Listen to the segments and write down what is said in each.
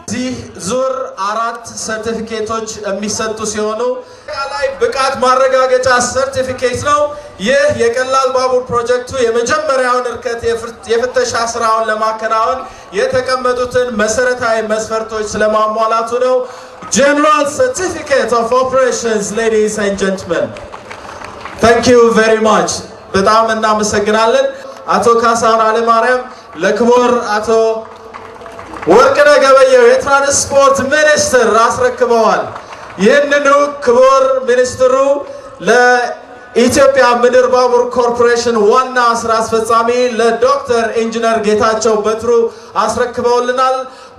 እዚህ ዙር 4 ሰርቲፊኬቶች የሚሰጡ ሲሆኑ ላይ ብቃት ማረጋገጫ ሰርቲፊኬት ነው። ይህ የቀላል ባቡር ፕሮጀክቱ የመጀመሪያውን እርከት የፍተሻ ስራውን ለማከናወን የተቀመጡትን መሰረታዊ መስፈርቶች ስለማሟላቱ ነው። General Certificate of Operations, ladies and gentlemen. Thank you very much. በጣም እናመሰግናለን። አቶ ካሳሁን አለማርያም ለክቡር አቶ ወርቅነህ ገበየሁ የትራንስፖርት ሚኒስትር አስረክበዋል። ይህንኑ ክቡር ሚኒስትሩ ለኢትዮጵያ ምድር ባቡር ኮርፖሬሽን ዋና ስራ አስፈጻሚ ለዶክተር ኢንጂነር ጌታቸው በትሩ አስረክበውልናል።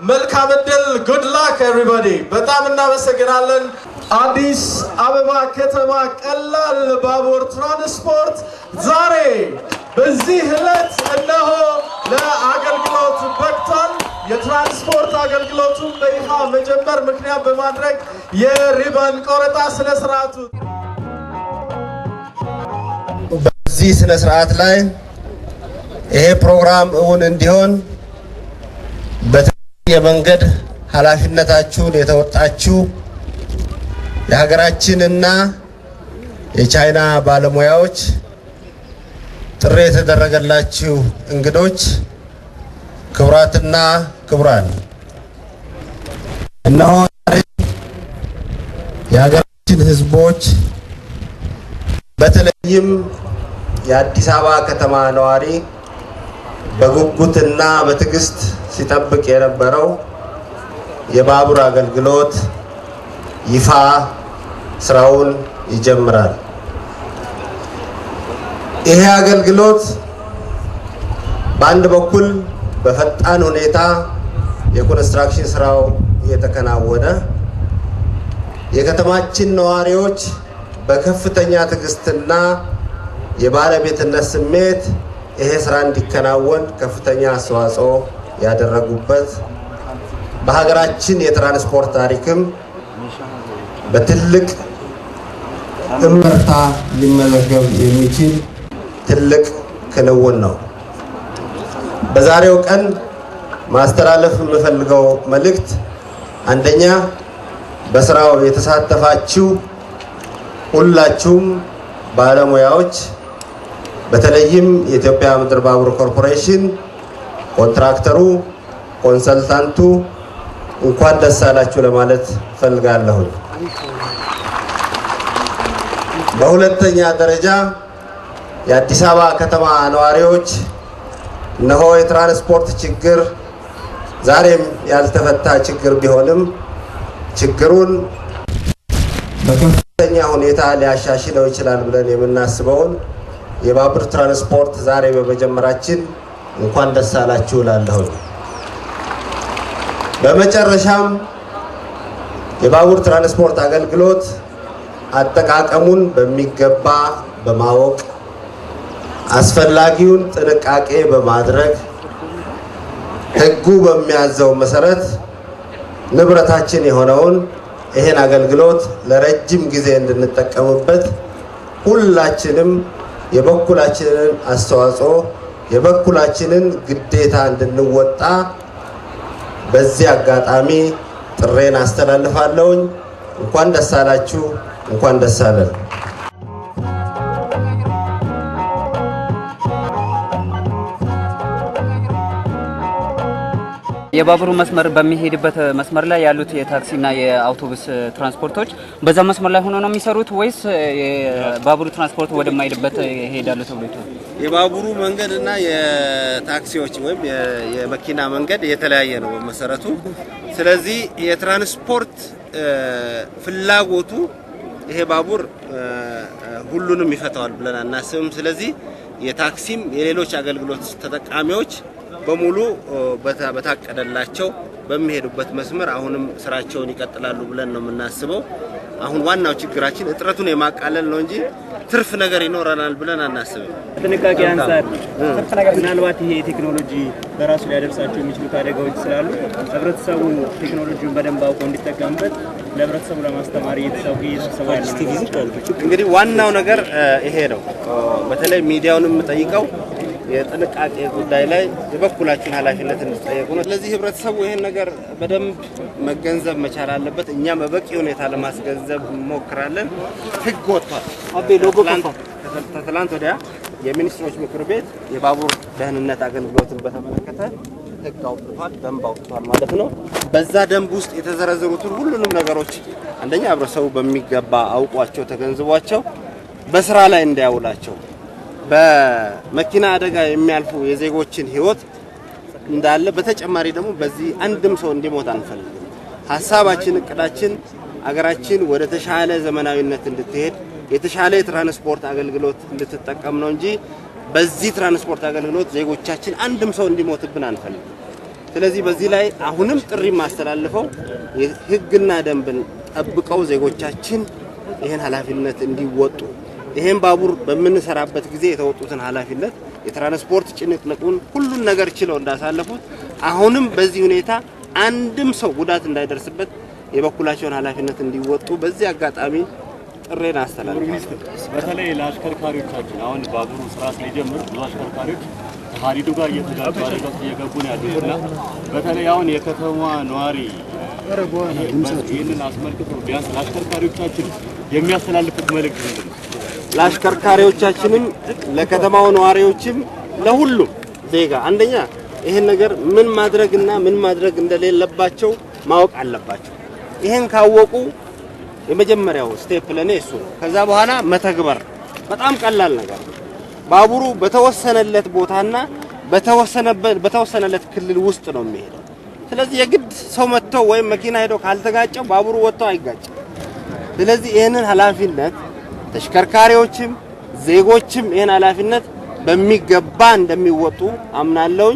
መልካም እድል። good luck everybody። በጣም እናመሰግናለን። አዲስ አበባ ከተማ ቀላል ባቡር ትራንስፖርት ዛሬ በዚህ ዕለት እነሆ ለአገልግሎት በቅቷል። የትራንስፖርት አገልግሎቱን በይፋ መጀመር ምክንያት በማድረግ የሪበን ቆረጣ ስነ ስርዓቱ በዚህ ስነ ስርዓት ላይ ይሄ ፕሮግራም እውን እንዲሆን በተለያየ መንገድ ኃላፊነታችሁን የተወጣችሁ የሀገራችንና የቻይና ባለሙያዎች፣ ጥሪ የተደረገላችሁ እንግዶች፣ ክቡራትና ክቡራን፣ እነሆ የሀገራችን ህዝቦች በተለይም የአዲስ አበባ ከተማ ነዋሪ በጉጉትና በትዕግስት ሲጠብቅ የነበረው የባቡር አገልግሎት ይፋ ስራውን ይጀምራል። ይሄ አገልግሎት በአንድ በኩል በፈጣን ሁኔታ የኮንስትራክሽን ስራው እየተከናወነ የከተማችን ነዋሪዎች በከፍተኛ ትዕግስትና የባለቤትነት ስሜት ይሄ ስራ እንዲከናወን ከፍተኛ አስተዋጽኦ ያደረጉበት በሀገራችን የትራንስፖርት ታሪክም በትልቅ እምርታ ሊመዘገብ የሚችል ትልቅ ክንውን ነው። በዛሬው ቀን ማስተላለፍ የምፈልገው መልእክት አንደኛ በስራው የተሳተፋችሁ ሁላችሁም ባለሙያዎች፣ በተለይም የኢትዮጵያ ምድር ባቡር ኮርፖሬሽን፣ ኮንትራክተሩ፣ ኮንሰልታንቱ እንኳን ደስ አላችሁ ለማለት ፈልጋለሁ። በሁለተኛ ደረጃ የአዲስ አበባ ከተማ ነዋሪዎች እነሆ የትራንስፖርት ችግር ዛሬም ያልተፈታ ችግር ቢሆንም ችግሩን በከፍተኛ ሁኔታ ሊያሻሽለው ይችላል ብለን የምናስበውን የባቡር ትራንስፖርት ዛሬ በመጀመራችን እንኳን ደስ አላችሁ እላለሁ። በመጨረሻም የባቡር ትራንስፖርት አገልግሎት አጠቃቀሙን በሚገባ በማወቅ አስፈላጊውን ጥንቃቄ በማድረግ ሕጉ በሚያዘው መሰረት ንብረታችን የሆነውን ይሄን አገልግሎት ለረጅም ጊዜ እንድንጠቀምበት ሁላችንም የበኩላችንን አስተዋጽኦ የበኩላችንን ግዴታ እንድንወጣ በዚህ አጋጣሚ ጥሬን አስተላልፋለሁ። እንኳን ደስ አላችሁ፣ እንኳን ደስ አለን። የባቡሩ መስመር በሚሄድበት መስመር ላይ ያሉት የታክሲና የአውቶቡስ ትራንስፖርቶች በዛ መስመር ላይ ሆኖ ነው የሚሰሩት ወይስ የባቡሩ ትራንስፖርት ወደማይሄድበት ይሄዳሉ ተብሎ ይታሰባል? የባቡሩ መንገድና የታክሲዎች ወይም የመኪና መንገድ የተለያየ ነው በመሰረቱ። ስለዚህ የትራንስፖርት ፍላጎቱ ይሄ ባቡር ሁሉንም ይፈታዋል ብለን አናስብም። ስለዚህ የታክሲም የሌሎች አገልግሎት ተጠቃሚዎች በሙሉ በታቀደላቸው በሚሄዱበት መስመር አሁንም ስራቸውን ይቀጥላሉ ብለን ነው የምናስበው። አሁን ዋናው ችግራችን እጥረቱን የማቃለል ነው እንጂ ትርፍ ነገር ይኖረናል ብለን አናስብም። ጥንቃቄ አንፃር ምናልባት ይሄ ቴክኖሎጂ በራሱ ሊያደርሳቸው የሚችሉት አደጋዎች ስላሉ ህብረተሰቡ ቴክኖሎጂውን በደንብ አውቆ እንዲጠቀምበት ለህብረተሰቡ ለማስተማር እየተሰቡ እንግዲህ ዋናው ነገር ይሄ ነው። በተለይ ሚዲያውን የምጠይቀው የጥንቃቄ ጉዳይ ላይ የበኩላችን ኃላፊነት እንድትጠየቁ ነው። ስለዚህ ህብረተሰቡ ይሄን ነገር በደንብ መገንዘብ መቻል አለበት። እኛም በበቂ ሁኔታ ለማስገንዘብ እንሞክራለን። ህግ ወጥቷል። ትናንት ወዲያ የሚኒስትሮች ምክር ቤት የባቡር ደህንነት አገልግሎትን በተመለከተ ህግ አውጥቷል፣ ደንብ አውጥቷል ማለት ነው። በዛ ደንብ ውስጥ የተዘረዘሩትን ሁሉንም ነገሮች አንደኛ ህብረተሰቡ በሚገባ አውቋቸው ተገንዝቧቸው በስራ ላይ እንዲያውላቸው በመኪና አደጋ የሚያልፉ የዜጎችን ህይወት እንዳለ በተጨማሪ ደግሞ በዚህ አንድም ሰው እንዲሞት አንፈልግም። ሐሳባችን እቅዳችን አገራችን ወደ ተሻለ ዘመናዊነት እንድትሄድ የተሻለ የትራንስፖርት አገልግሎት እንድትጠቀም ነው እንጂ በዚህ ትራንስፖርት አገልግሎት ዜጎቻችን አንድም ሰው እንዲሞትብን አንፈልግም። ስለዚህ በዚህ ላይ አሁንም ጥሪ ማስተላልፈው ህግና ደንብን ጠብቀው ዜጎቻችን ይሄን ኃላፊነት እንዲወጡ ይሄን ባቡር በምንሰራበት ጊዜ የተወጡትን ኃላፊነት የትራንስፖርት ጭንቅንቁን ሁሉን ነገር ችለው እንዳሳለፉት አሁንም በዚህ ሁኔታ አንድም ሰው ጉዳት እንዳይደርስበት የበኩላቸውን ኃላፊነት እንዲወጡ በዚህ አጋጣሚ ጥሬን አስተላልፋለሁ። በተለይ ለአሽከርካሪዎቻችን አሁን ባቡሩ ስራ ሳይጀምር ብዙ አሽከርካሪዎች ሀዲዱ ጋር እየተጋጩ አደጋ እየገቡ ነው ያሉትና በተለይ አሁን የከተማ ነዋሪ ይህንን አስመልክቶ ቢያንስ ለአሽከርካሪዎቻችን የሚያስተላልፉት መልእክት ምንድን ነው? ለአሽከርካሪዎቻችንም ለከተማው ነዋሪዎችም ለሁሉም ዜጋ አንደኛ ይሄን ነገር ምን ማድረግና ምን ማድረግ እንደሌለባቸው ማወቅ አለባቸው። ይሄን ካወቁ የመጀመሪያው ስቴፕ ለኔ እሱ ነው። ከዛ በኋላ መተግበር በጣም ቀላል ነገር ነው። ባቡሩ በተወሰነለት ቦታና በተወሰነለት ክልል ውስጥ ነው የሚሄደው። ስለዚህ የግድ ሰው መጥቶ ወይም መኪና ሄዶ ካልተጋጨው ባቡሩ ወጥቶ አይጋጭም። ስለዚህ ይሄንን ኃላፊነት ተሽከርካሪዎችም ዜጎችም ይሄን ኃላፊነት በሚገባ እንደሚወጡ አምናለሁ።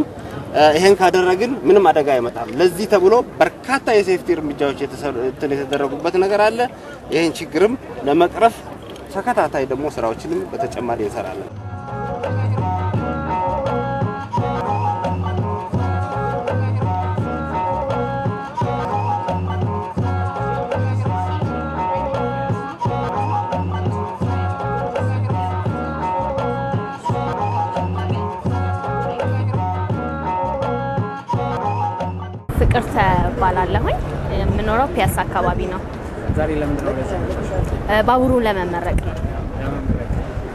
ይሄን ካደረግን ምንም አደጋ አይመጣም። ለዚህ ተብሎ በርካታ የሴፍቲ እርምጃዎች የተደረጉበት ነገር አለ። ይሄን ችግርም ለመቅረፍ ተከታታይ ደግሞ ስራዎችንም በተጨማሪ እንሰራለን። ፍቅርተ ባላለሁኝ የምኖረው ፒያሳ አካባቢ ነው። ዛሬ ለምንድን ነው ለዚህ ባቡሩን ለመመረቅ ነው።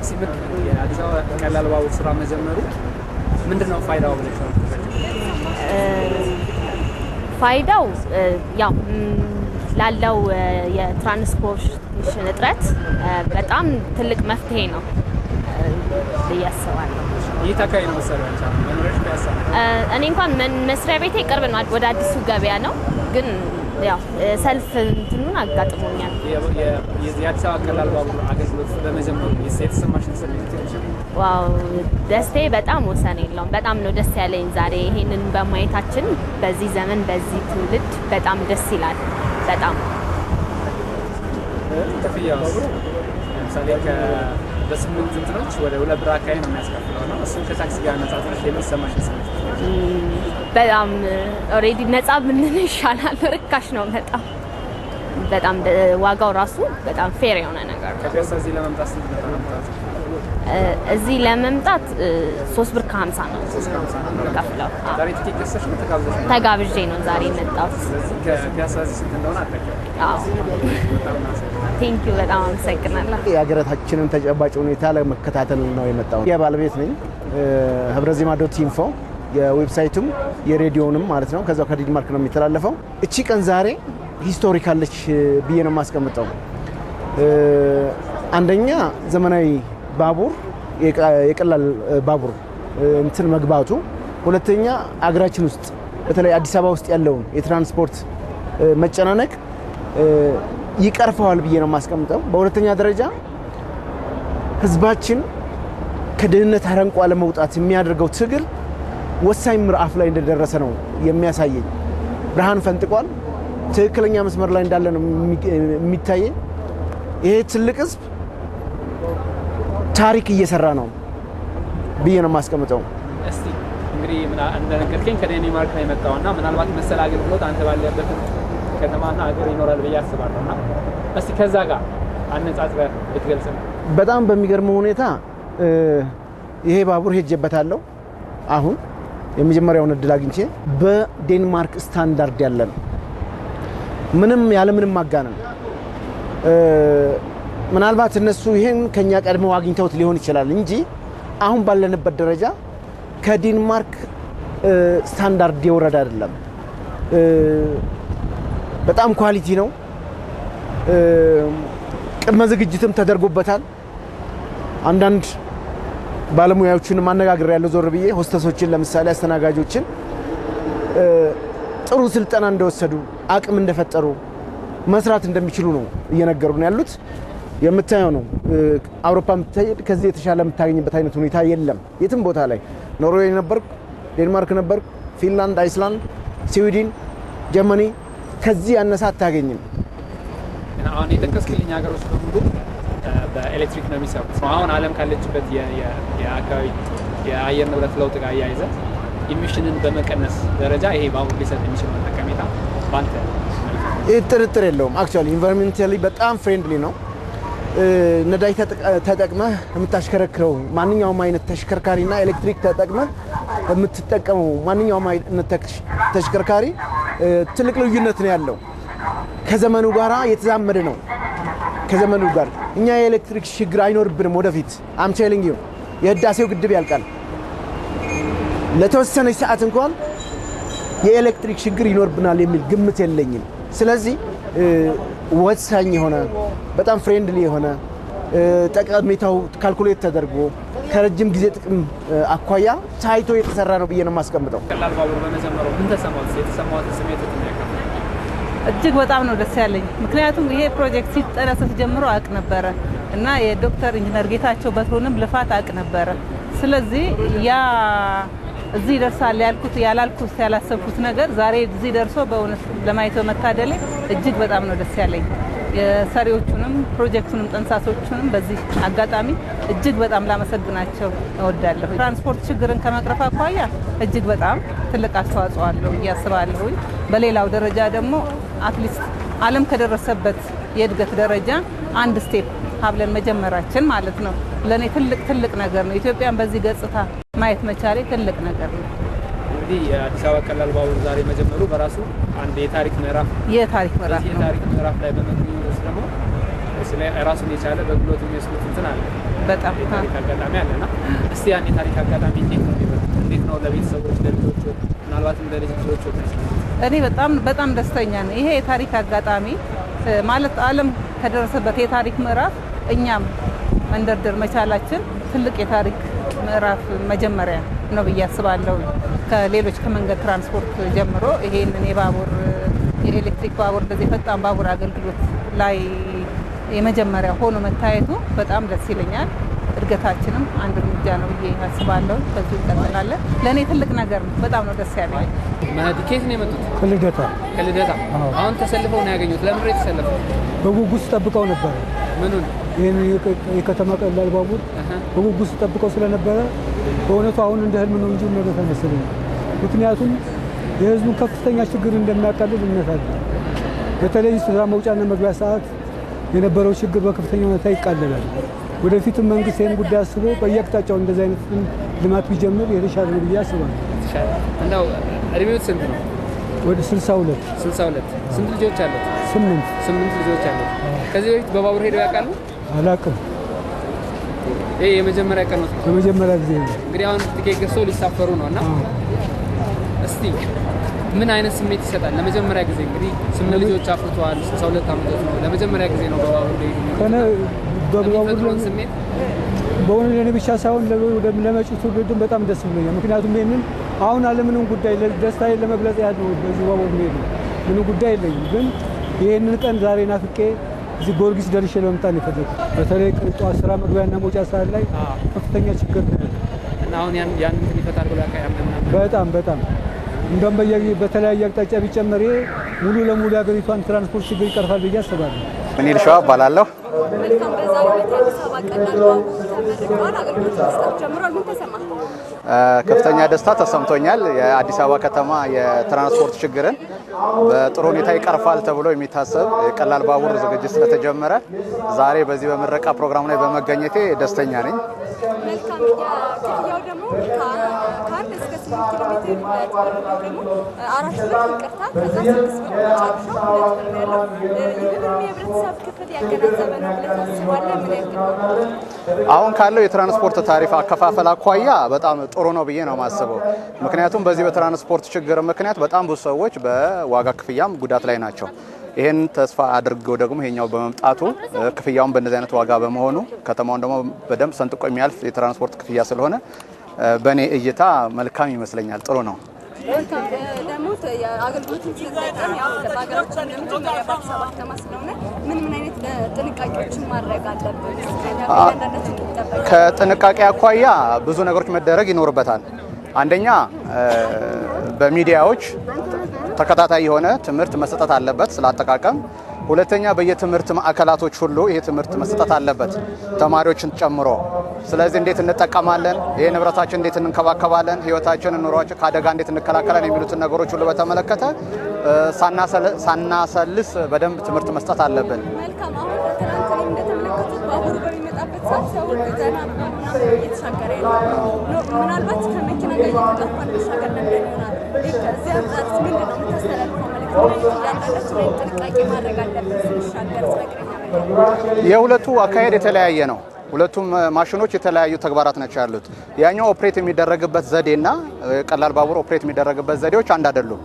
ሲብቅ የአዲስ አበባ ቀላል ባቡር ስራ መጀመሩ ምንድነው ፋይዳው ብለሽ ነው? ፋይዳው ያው ላለው የትራንስፖርቴሽን እጥረት በጣም ትልቅ መፍትሄ ነው ያስባለሁ። ይታካይ ነው መሰለኝ መኖሪያሽ ፒያሳ። እኔ እንኳን መስሪያ ቤቴ ቅርብ ነው፣ ወደ አዲሱ ገበያ ነው። ግን ያው ሰልፍ እንትኑን አጋጥሞኛል። የአዲስ አበባ ቀላል ባቡር አገልግሎት በመጀመሩ የተሰማሽን ስሜት? ዋው ደስታዬ በጣም ወሰን የለውም። በጣም ነው ደስ ያለኝ ዛሬ ይሄንን በማየታችን። በዚህ ዘመን በዚህ ትውልድ በጣም ደስ ይላል። በጣም ክፍያው ለምሳሌ በስምንት እንትኖች ወደ 2 ብር አካባቢ ነው የሚያስከፍለው ነው። እሱ ከታክሲ ጋር ነጻነት የሚሰማሽን ስሜት? በጣም ኦሬዲ ነጻ ብንል ይሻላል። ርካሽ ነው በጣም ዋጋው ራሱ በጣም ፌር የሆነ ነገር ነው። ከፒያሳ እዚህ ለመምጣት ስንት ነው የምታወጣው? እዚህ ለመምጣት 3 ብር ከ50 ነው የምከፍለው። ዛሬ ቲኬት ገዝተሽ ነው ተጋብዤ ነው ዛሬ የመጣሁት። ስለዚህ ከፒያሳ እዚህ ስንት እንደሆነ አጠቀም? አዎ ቴንኪው፣ በጣም አመሰግናለሁ። የሀገራችንን ተጨባጭ ሁኔታ ለመከታተል ነው የመጣው። የባለቤት ነኝ ህብረዜማ.ኢንፎ የዌብሳይቱም የሬዲዮንም ማለት ነው። ከዛው ከዲንማርክ ነው የሚተላለፈው። እቺ ቀን ዛሬ ሂስቶሪካለች ብዬ ነው የማስቀምጠው። አንደኛ ዘመናዊ ባቡር የቀላል ባቡር እንትን መግባቱ፣ ሁለተኛ አገራችን ውስጥ በተለይ አዲስ አበባ ውስጥ ያለውን የትራንስፖርት መጨናነቅ ይቀርፈዋል ብዬ ነው የማስቀምጠው። በሁለተኛ ደረጃ ህዝባችን ከድህነት አረንቋ ለመውጣት የሚያደርገው ትግል ወሳኝ ምዕራፍ ላይ እንደደረሰ ነው የሚያሳየኝ። ብርሃን ፈንጥቋል። ትክክለኛ መስመር ላይ እንዳለ ነው የሚታየኝ። ይሄ ትልቅ ህዝብ ታሪክ እየሰራ ነው ብዬ ነው የማስቀምጠው። እስቲ እንግዲህ እንደነገርከኝ ከዴንማርክ ነው የመጣውና ምናልባት መሰል አገልግሎት አንተ ባለበት ከተማና ሀገር ይኖራል ብዬ አስባለሁና እስቲ ከዛ ጋር አነጻጽረህ ብትገልጽ ነው። በጣም በሚገርም ሁኔታ ይሄ ባቡር ሄጄበታለሁ። አሁን የመጀመሪያውን እድል አግኝቼ በዴንማርክ ስታንዳርድ ያለ ነው። ምንም ያለ ምንም ማጋነን ምናልባት እነሱ ይሄን ከኛ ቀድመው አግኝተውት ሊሆን ይችላል እንጂ አሁን ባለንበት ደረጃ ከዴንማርክ ስታንዳርድ የወረደ አይደለም። በጣም ኳሊቲ ነው። ቅድመ ዝግጅትም ተደርጎበታል። አንዳንድ ባለሙያዎችን ማነጋገር ያለው ዞር ብዬ ሆስተሶችን ለምሳሌ አስተናጋጆችን ጥሩ ስልጠና እንደወሰዱ አቅም እንደፈጠሩ መስራት እንደሚችሉ ነው እየነገሩን ያሉት። የምታየው ነው። አውሮፓ የምትሄድ ከዚህ የተሻለ የምታገኝበት አይነት ሁኔታ የለም የትም ቦታ ላይ። ኖርዌይ ነበርኩ፣ ዴንማርክ ነበርኩ፣ ፊንላንድ፣ አይስላንድ፣ ስዊድን፣ ጀርመኒ ከዚህ ያነሰ አታገኝም። አሁን የጠቀስክልኝ ሀገሮች በሙሉ በኤሌክትሪክ ነው የሚሰሩት። አሁን ዓለም ካለችበት የአካባቢ የአየር ንብረት ለውጥ ጋር እያይዘ ኢሚሽንን በመቀነስ ደረጃ ይሄ ባቡር ሊሰጥ የሚችል ጠቀሜታ ባንተ ጥርጥር የለውም። አክቹዋሊ ኢንቫይሮንሜንታሊ በጣም ፍሬንድሊ ነው። ነዳጅ ተጠቅመህ የምታሽከረክረው ማንኛውም አይነት ተሽከርካሪና ኤሌክትሪክ ተጠቅመህ የምትጠቀመው ማንኛውም አይነት ተሽከርካሪ ትልቅ ልዩነት ነው ያለው። ከዘመኑ ጋራ የተዛመደ ነው። ከዘመኑ ጋር እኛ የኤሌክትሪክ ችግር አይኖርብንም ወደፊት። አም ቴሊንግ ዩ የህዳሴው ግድብ ያልቃል። ለተወሰነ ሰዓት እንኳን የኤሌክትሪክ ችግር ይኖርብናል የሚል ግምት የለኝም። ስለዚህ ወሳኝ የሆነ በጣም ፍሬንድሊ የሆነ ጠቀሜታው ካልኩሌት ተደርጎ ከረጅም ጊዜ ጥቅም አኳያ ታይቶ የተሰራ ነው ብዬ ነው የማስቀምጠው። ቀላል ባቡር በመጀመሩ ምን ተሰማት? የተሰማት ስሜት እጅግ በጣም ነው ደስ ያለኝ። ምክንያቱም ይሄ ፕሮጀክት ሲጠነሰስ ጀምሮ አቅ ነበረ እና የዶክተር ኢንጂነር ጌታቸው በትሩንም ልፋት አቅ ነበረ። ስለዚህ ያ እዚህ ደርሳል ያልኩት ያላልኩት ያላሰብኩት ነገር ዛሬ እዚህ ደርሶ በእውነት ለማየት መታደሌ እጅግ በጣም ነው ደስ ያለኝ። የሰሪዎቹንም ፕሮጀክቱንም ጠንሳሶቹንም በዚህ አጋጣሚ እጅግ በጣም ላመሰግናቸው እወዳለሁ። ትራንስፖርት ችግርን ከመቅረፍ አኳያ እጅግ በጣም ትልቅ አስተዋጽኦ አለው እያስባለሁ። በሌላው ደረጃ ደግሞ አትሊስት ዓለም ከደረሰበት የእድገት ደረጃ አንድ ስቴፕ ሀብለን መጀመራችን ማለት ነው ለእኔ ትልቅ ነገር ነው። ኢትዮጵያን በዚህ ገጽታ ማየት መቻሌ ትልቅ ነገር ነው። እንግዲህ የአዲስ አበባ ቀላል ባቡር ዛሬ መጀመሩ በራሱ አንድ የታሪክ ምዕራፍ ነው። የታሪክ ምዕራፍ ላይ በመገኘት ደግሞ ስለ ራሱን የቻለ በግሎት የሚወስዱት እንትን አለ። በጣም የታሪክ አጋጣሚ አለና እስቲ ያን የታሪክ አጋጣሚ እንዴት ነው ለቤተሰቦች ለልጆች ምናልባትም ለልጅ ልጆች እኔ በጣም ደስተኛ ነኝ። ይሄ የታሪክ አጋጣሚ ማለት ዓለም ከደረሰበት የታሪክ ምዕራፍ እኛም መንደርደር መቻላችን ትልቅ የታሪክ ምዕራፍ መጀመሪያ ነው ብዬ አስባለሁ። ከሌሎች ከመንገድ ትራንስፖርት ጀምሮ ይሄንን የኤሌክትሪክ ባቡር እንደዚህ ፈጣን ባቡር አገልግሎት ላይ የመጀመሪያ ሆኖ መታየቱ በጣም ደስ ይለኛል። እድገታችንም አንድ እርምጃ ነው ብዬ አስባለሁ። ከዚህ እንቀጥላለን። ለእኔ ትልቅ ነገር ነው። በጣም ነው ደስ ያለኝ። መህዲ ከየት ነው የመጡት? ከልደታ። አሁን ተሰልፈው ነው ያገኙት። ለምን ነው የተሰለፉት? በጉጉት ጠብቀው ነበር። ምኑን? ይህን የከተማ ቀላል ባቡር በጉጉት ጠብቀው ስለነበረ በእውነቱ አሁን እንደ ህልም ነው እንጂ ነገር ተመሰለኝ። ምክንያቱም የህዝቡን ከፍተኛ ችግር እንደሚያቃልል እምነት አለ። በተለይ ስራ መውጫና መግቢያ ሰዓት የነበረው ችግር በከፍተኛ ሁኔታ ይቃለላል። ወደፊትም መንግስት ይህን ጉዳይ አስቦ በየአቅጣጫው እንደዚህ አይነት ልማት ቢጀምር የተሻለ ነው ብዬ አስባለሁ። እንደው እድሜው ስንት ነው? ወደ 62። ስንት ልጆች አሉት? 8 ልጆች አሉት። ከዚህ በፊት በባቡር ሄደው ያውቃሉ? አላውቅም። ይሄ የመጀመሪያ ቀን ነው? የመጀመሪያ ጊዜ ነው። እንግዲህ አሁን ትኬት ገዝተው ሊሳፈሩ ነው እና እስቲ ምን አይነት ስሜት ይሰጣል? ለመጀመሪያ ጊዜ እንግዲህ 8 ልጆች አፍርተዋል። 62 ዓመት ነው። ለመጀመሪያ ጊዜ ነው በባቡር ሄዱ። በባቡር ስሜት በእውነት ለእኔ ብቻ ሳይሆን ለመጪው ትውልድም በጣም ደስ ብሎኛል። ምክንያቱም ይህንን አሁን አለምንም ጉዳይ ደስታዬን ለመግለጽ ያህል ነው በዚህ ባቡር ሄዱ። ምንም ጉዳይ የለኝም፣ ግን ይህንን ቀን ዛሬ ናፍቄ እዚህ ጊዮርጊስ ደርሼ ለመምጣት ነው የፈለኩት። በተለይ ጠዋት ስራ መግቢያና መውጫ ሰዓት ላይ ከፍተኛ ችግር ነው እና አሁን ያን ይፈታል ብሎ በጣም እንደውም በተለያየ አቅጣጫ ቢጨመር ሙሉ ለሙሉ የሀገሪቷን ትራንስፖርት ችግር ይቀርፋል ብዬ አስባለሁ። ምኒል ሸዋ እባላለሁ። መልካም በዛሬው ዕለት የአዲስ አበባ ቀላል ባቡር ተመርቋል። አገልግሎት መስጠት ጀምሯል። ምን ተሰማ? ከፍተኛ ደስታ ተሰምቶኛል። የአዲስ አበባ ከተማ የትራንስፖርት ችግርን በጥሩ ሁኔታ ይቀርፋል ተብሎ የሚታሰብ የቀላል ባቡር ዝግጅት ስለተጀመረ ዛሬ በዚህ በምረቃ ፕሮግራም ላይ በመገኘቴ ደስተኛ ነኝ። መልካም። የክፍያው ደግሞ ከአንድ እስከ 8 ኪሎ ሜትር ደግሞ 4 ብር ይቅርታ፣ ከዛ 6 ብር መጨረሻው 2 ብር ያለው ይህንን የህብረተሰብ ክፍል ያገናዘበ ነው ብለህ ታስባለህ? ምን ያክል አሁን ካለው የትራንስፖርት ታሪፍ አከፋፈል አኳያ በጣም ጥሩ ነው ብዬ ነው የማስበው። ምክንያቱም በዚህ በትራንስፖርት ችግር ምክንያት በጣም ብዙ ሰዎች በዋጋ ክፍያም ጉዳት ላይ ናቸው። ይሄን ተስፋ አድርገው ደግሞ ይሄኛው በመምጣቱ ክፍያውን በእንደዚህ አይነት ዋጋ በመሆኑ ከተማውን ደግሞ በደንብ ሰንጥቆ የሚያልፍ የትራንስፖርት ክፍያ ስለሆነ በእኔ እይታ መልካም ይመስለኛል። ጥሩ ነው። ደግሞ የአገልግሎትን ሲጠቀም ያው በሀገራችን ለመጀመሪያ በአዲስ አበባ ከተማ ስለሆነ ምን አይነት ጥንቃቄዎችን ማድረግ አለብን? ከጥንቃቄ አኳያ ብዙ ነገሮች መደረግ ይኖርበታል። አንደኛ በሚዲያዎች ተከታታይ የሆነ ትምህርት መሰጠት አለበት ስላጠቃቀም። ሁለተኛ በየትምህርት ማዕከላቶች ሁሉ ይሄ ትምህርት መሰጠት አለበት ተማሪዎችን ጨምሮ። ስለዚህ እንዴት እንጠቀማለን፣ ይሄ ንብረታችን እንዴት እንከባከባለን፣ ህይወታችንን፣ ኑሯችን ከአደጋ እንዴት እንከላከላለን የሚሉትን ነገሮች ሁሉ በተመለከተ ሳናሰልስ በደንብ ትምህርት መስጠት አለብን። መልካም። አሁን ትናንት እንደተመለከቱት ባቡሩ በሚመጣበት ሰዓት ሰው ገና እየተሻገረ ያለው ምናልባት ከመኪና ጋር እየተጋፋ መሻገር ለምን ይሆናል? ከዚህ አንጻር ምንድን ነው የምታስተላልፈው መልዕክት? እያንዳንዳችን ጥንቃቄ ማድረግ አለብን ስንሻገር ስለእግረኛ። የሁለቱ አካሄድ የተለያየ ነው። ሁለቱም ማሽኖች የተለያዩ ተግባራት ናቸው ያሉት። ያኛው ኦፕሬት የሚደረግበት ዘዴና ቀላል ባቡር ኦፕሬት የሚደረግበት ዘዴዎች አንድ አይደሉም።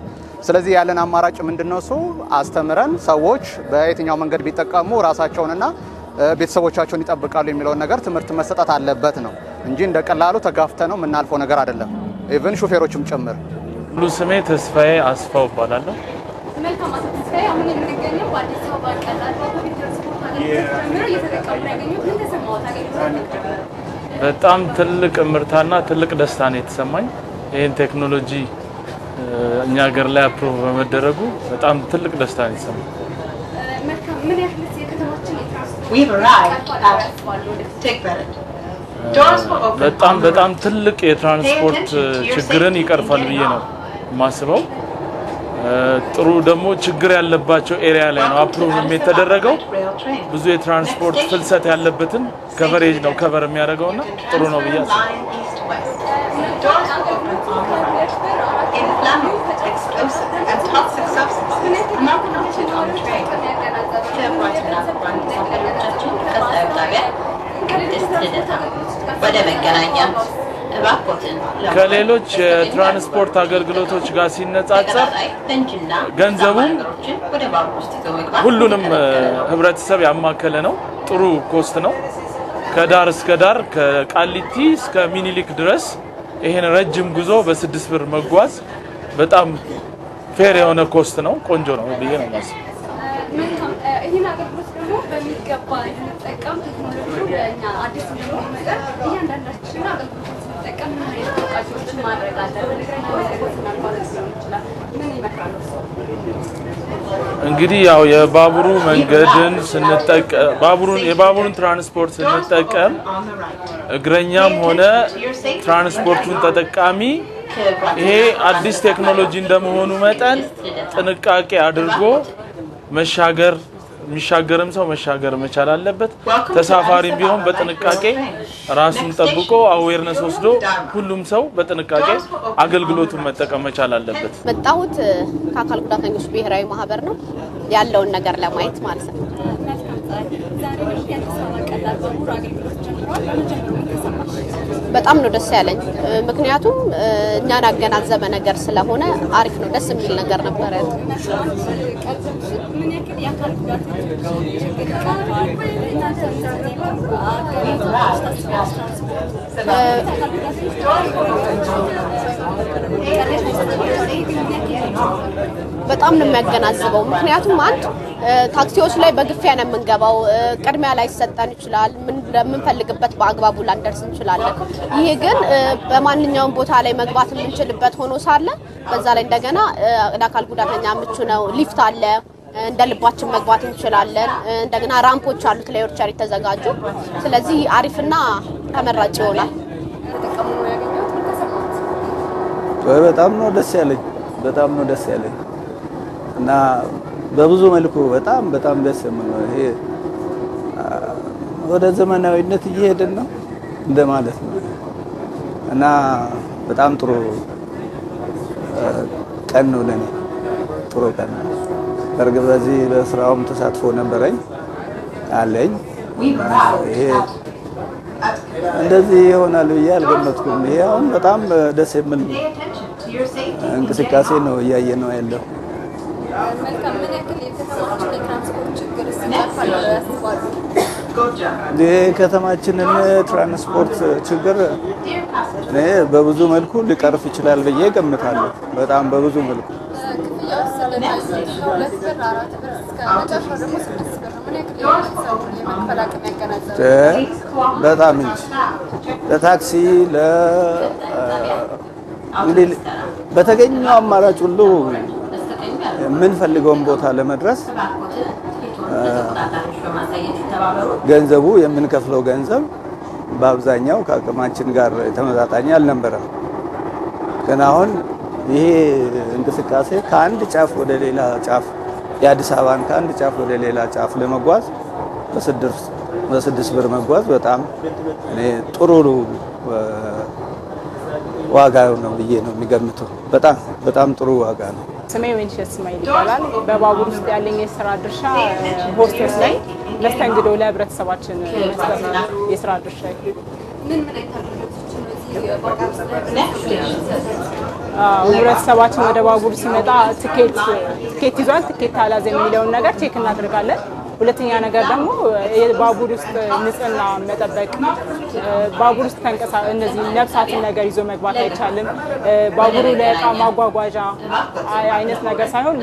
ስለዚህ ያለን አማራጭ ምንድነው? እሱ አስተምረን ሰዎች በየትኛው መንገድ ቢጠቀሙ ራሳቸውንና ቤተሰቦቻቸውን ይጠብቃሉ የሚለውን ነገር ትምህርት መሰጠት አለበት ነው እንጂ እንደ ቀላሉ ተጋፍተ ነው የምናልፈው ነገር አይደለም። ኢቭን ሹፌሮችም ጭምር። ሙሉ ስሜ ተስፋዬ አስፋው እባላለሁ። መልካም። አቶ ተስፋዬ አሁን የምንገኘው በአዲስ አበባ ቀላል ባቡር ትራንስፖርት አገልግሎት ጀምሮ እየተጠቀሙ ያገኙት ምን ተሰማዎት? አገልግሎት በጣም ትልቅ ምርታና ትልቅ ደስታ ነው የተሰማኝ። ይህን ቴክኖሎጂ እኛ ሀገር ላይ አፕሮቭ በመደረጉ በጣም ትልቅ ደስታ ነው የተሰማኝ። መልካም። ምን ያህል የከተማችን የትራንስፖርት በጣም ትልቅ የትራንስፖርት ችግርን ይቀርፋል ብዬ ነው የማስበው። ጥሩ ደግሞ ችግር ያለባቸው ኤሪያ ላይ ነው አፕሩቭ የተደረገው። ብዙ የትራንስፖርት ፍልሰት ያለበትን ከቨሬጅ ነው ከቨር የሚያደርገውና ጥሩ ነው ብዬ አስባለሁ። ወደ መገናኛ ከሌሎች የትራንስፖርት አገልግሎቶች ጋር ሲነጻጸር ገንዘቡም ሁሉንም ህብረተሰብ ያማከለ ነው። ጥሩ ኮስት ነው። ከዳር እስከ ዳር ከቃሊቲ እስከ ሚኒሊክ ድረስ ይሄን ረጅም ጉዞ በ6 ብር መጓዝ በጣም ፌር የሆነ ኮስት ነው። ቆንጆ ነው ብዬ ነው የማስበው። ይህን አገልግሎት ደግሞ በሚገባ እንድንጠቀም ቴክኖሎጂው ለእኛ አዲስ እንደሆነ ነገር እያንዳንዳችን አገልግሎት ስንጠቀም ምን አይነት ጥንቃቄዎችን ማድረግ አለብን? ምን ይመክራሉ? እንግዲህ ያው የባቡሩ መንገድን ስንጠቀም የባቡሩን ትራንስፖርት ስንጠቀም እግረኛም ሆነ ትራንስፖርቱን ተጠቃሚ ይሄ አዲስ ቴክኖሎጂ እንደመሆኑ መጠን ጥንቃቄ አድርጎ የሚሻገርም ሰው መሻገር መቻል አለበት። ተሳፋሪም ቢሆን በጥንቃቄ ራሱን ጠብቆ አዌርነስ ወስዶ ሁሉም ሰው በጥንቃቄ አገልግሎቱን መጠቀም መቻል አለበት። መጣሁት ከአካል ጉዳተኞች ብሔራዊ ማህበር ነው ያለውን ነገር ለማየት ማለት ነው። በጣም ነው ደስ ያለኝ። ምክንያቱም እኛን አገናዘበ ነገር ስለሆነ አሪፍ ነው፣ ደስ የሚል ነገር ነበረ። በጣም ነው የሚያገናዝበው። ምክንያቱም አንድ ታክሲዎች ላይ በግፊያ ነው የምንገባው፣ ቅድሚያ ላይ ሰጠን ይችላል፣ ምን ለምንፈልግበት በአግባቡ ላንደርስ እንችላለን። ይሄ ግን በማንኛውም ቦታ ላይ መግባት የምንችልበት ሆኖ ሳለ በዛ ላይ እንደገና ለአካል ጉዳተኛ ምቹ ነው። ሊፍት አለ፣ እንደ ልባችን መግባት እንችላለን። እንደገና ራምፖች አሉት ለዊልቸር የተዘጋጁ። ስለዚህ አሪፍና ተመራጭ ይሆናል። በጣም ነው ደስ ያለኝ፣ በጣም ነው ደስ ያለኝ እና በብዙ መልኩ በጣም ደስ የሚል ነው። ይሄ ወደ ዘመናዊነት እየሄድን ነው እንደማለት ነው እና በጣም ጥሩ ቀን ነው ለኔ፣ ጥሩ ቀን ነው። በርግጥ በዚህ በስራውም ተሳትፎ ነበረኝ አለኝ። ይሄ እንደዚህ ይሆናል ብዬ አልገመትኩም። ይሄ አሁን በጣም ደስ የሚል እንቅስቃሴ ነው እያየ ነው ያለው። የከተማችንን ትራንስፖርት ችግር በብዙ መልኩ ሊቀርፍ ይችላል ብዬ ገምታለሁ። በጣም በብዙ መልኩ በጣም እንጂ ለታክሲ እንግዲህ በተገኘው አማራጭ ሁሉ የምንፈልገውን ቦታ ለመድረስ ገንዘቡ የምንከፍለው ገንዘብ በአብዛኛው ከአቅማችን ጋር ተመጣጣኝ አልነበረም። ግን አሁን ይሄ እንቅስቃሴ ከአንድ ጫፍ ወደ ሌላ ጫፍ የአዲስ አበባን ከአንድ ጫፍ ወደ ሌላ ጫፍ ለመጓዝ በ6 ብር መጓዝ በጣም እኔ ጥሩ ዋጋ ነው ብዬ ነው የሚገምተው። በጣም ጥሩ ዋጋ ነው። ስሜ ወይንሸት እስማኤል ይባላል። በባቡር ውስጥ ያለኝ የስራ ድርሻ ሆስቴስ ላይ መስተንግዶ ለህብረተሰባችን መስጠት ነው የስራ ድርሻ። ህብረተሰባችን ወደ ባቡር ሲመጣ ትኬት ይዟል፣ ትኬት አላዘ የሚለውን ነገር ቼክ እናደርጋለን። ሁለተኛ ነገር ደግሞ ባቡር ውስጥ ንጽህና መጠበቅ፣ ባቡር ውስጥ እነዚህ ነፍሳትን ነገር ይዞ መግባት አይቻልም። ባቡሩ ለእቃ ማጓጓዣ አይነት ነገር ሳይሆን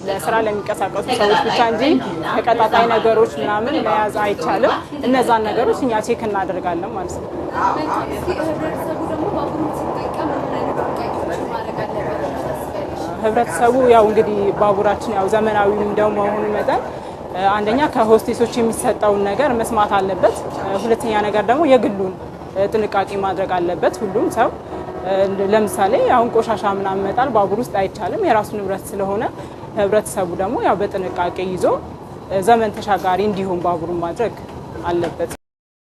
ለስራ ለሚንቀሳቀሱ ሰዎች ብቻ እንጂ ተቀጣጣይ ነገሮች ምናምን መያዝ አይቻልም። እነዛን ነገሮች እኛ ቼክ እናደርጋለን ማለት ነው። ህብረተሰቡ ያው እንግዲህ ባቡራችን ያው ዘመናዊ እንደመሆኑ መጠን አንደኛ ከሆስቴሶች የሚሰጠውን ነገር መስማት አለበት። ሁለተኛ ነገር ደግሞ የግሉን ጥንቃቄ ማድረግ አለበት ሁሉም ሰው። ለምሳሌ አሁን ቆሻሻ ምናምን መጣል ባቡር ውስጥ አይቻልም፣ የራሱ ንብረት ስለሆነ ህብረተሰቡ ደግሞ ያው በጥንቃቄ ይዞ ዘመን ተሻጋሪ እንዲሆን ባቡሩን ማድረግ አለበት።